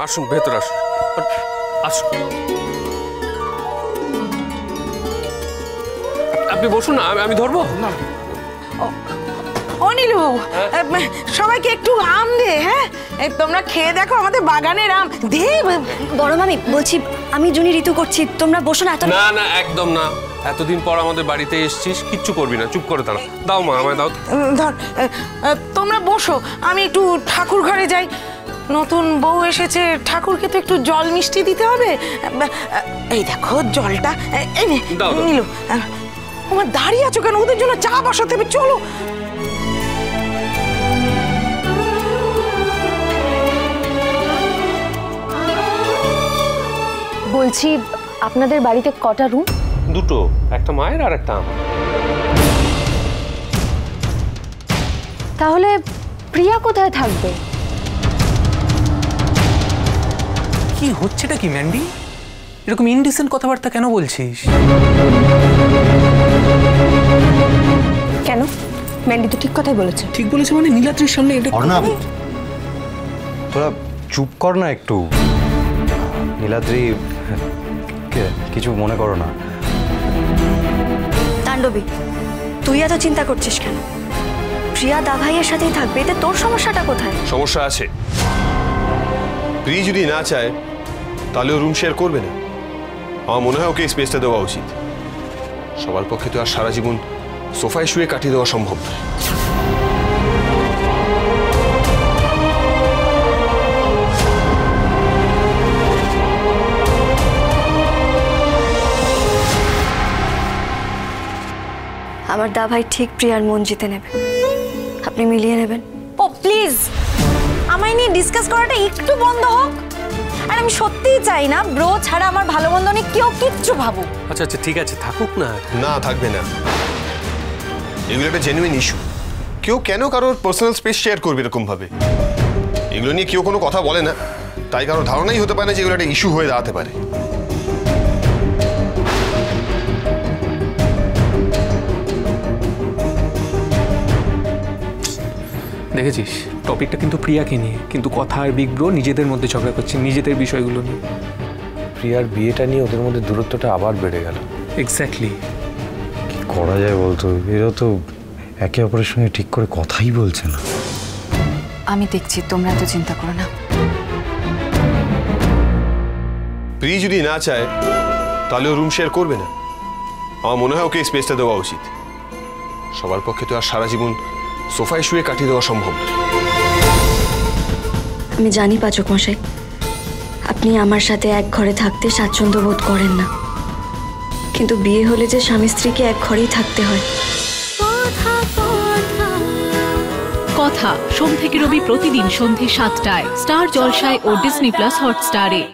আসুন ভেতরে আসুন। আপনি বসুন না, আমি ধরবো না। ও নীলু, সবাইকে একটু আম দে। হ্যাঁ, তোমরা খেয়ে দেখো আমাদের বাগানের আম দে। বড় মামি বলছি, আমি জুনি ঋতু করছি, তোমরা বসো না। না না, একদম না। এতদিন পর আমাদের বাড়িতে এসেছিস, কিচ্ছু করবি না, চুপ করে দাঁড়া। দাও মা, আমায় দাও। ধর, তোমরা বসো, আমি একটু ঠাকুর ঘরে যাই। নতুন বউ এসেছে, ঠাকুরকে তো একটু জল মিষ্টি দিতে হবে। এই দেখো জলটা। এই নীলু, আমার দাঁড়িয়ে আছো কেন? ওদের জন্য চা বসাতে হবে, চলো। বলছি, আপনাদের বাড়িতে কটা রুম? দুটো, একটা মায়ের আর একটা আমার। তাহলে প্রিয়া কোথায় থাকবে? কি হচ্ছেটা কি ম্যান্ডি? এরকম ইনডিসেন্ট কথাবার্তা কেন বলছিস? কেন? ম্যান্ডি তো ঠিক কথাই বলেছে। ঠিক বলেছে মানে নীলাদ্রির সামনে এটা? অর্ণব, তোরা চুপ কর না একটু। নীলাদ্রি, কিছু মনে করো না। তাণ্ডবী, তুই এত চিন্তা করছিস কেন? প্রিয়া দা ভাইয়ের সাথেই থাকবে, এতে তোর সমস্যাটা কোথায়? সমস্যা আছে। প্রিয়া যদি না চায় তাহলে ও রুম শেয়ার করবে না। আমার মনে হয় ওকে স্পেসটা দেওয়া উচিত। সবার পক্ষে তো আর সারা জীবন সোফায় শুয়ে কাটিয়ে দেওয়া সম্ভব নয়। আমার দা ভাই ঠিক প্রিয়ার মন জিতে নেবে, আপনি মিলিয়ে নেবেন। ও প্লিজ, আমায় নিয়ে ডিসকাস করাটা একটু বন্ধ হোক। আর আমি সত্যিই চাই না ব্রো ছাড়া আমার ভালো মন্দ নিয়ে কেউ কিচ্ছু ভাবুক। আচ্ছা আচ্ছা, ঠিক আছে, থাকুক না। না, থাকবে না। এগুলো একটা জেনুইন ইস্যু। কেউ কেন কারোর পার্সোনাল স্পেস শেয়ার করবে এরকম ভাবে? এগুলো নিয়ে কেউ কোনো কথা বলে না, তাই কারোর ধারণাই হতে পারে না যে এগুলো একটা ইস্যু হয়ে দাঁড়াতে পারে। দেখেছিস, টপিকটা কিন্তু প্রিয়াকে নিয়ে, কিন্তু কথা আর বিগ ব্রো নিজেদের মধ্যে ঝগড়া করছে নিজেদের বিষয়গুলো নিয়ে। প্রিয়ার বিয়েটা নিয়ে ওদের মধ্যে দূরত্বটা আবার বেড়ে গেল। এক্স্যাক্টলি। কি করা যায় বলতো? এরা তো একে অপরের সঙ্গে ঠিক করে কথাই বলছে না। আমি দেখছি, তোমরা এত চিন্তা করো না। প্রিয়া যদি না চায় তাহলে ও রুম শেয়ার করবে না। আমার মনে হয় ওকে স্পেসটা দেওয়া উচিত। সবার পক্ষে তো আর সারা জীবন সোফায় শুয়ে কাটিয়ে দেওয়া সম্ভব নয়। আমি জানি পাচক মশাই, আপনি আমার সাথে এক ঘরে থাকতে স্বাচ্ছন্দ্য বোধ করেন না, কিন্তু বিয়ে হলে যে স্বামী স্ত্রীকে এক ঘরেই থাকতে হয়। কথা সোম থেকে রবি প্রতিদিন সন্ধ্যে ৭টায় স্টার জলসায় ও ডিজনি প্লাস হটস্টারে।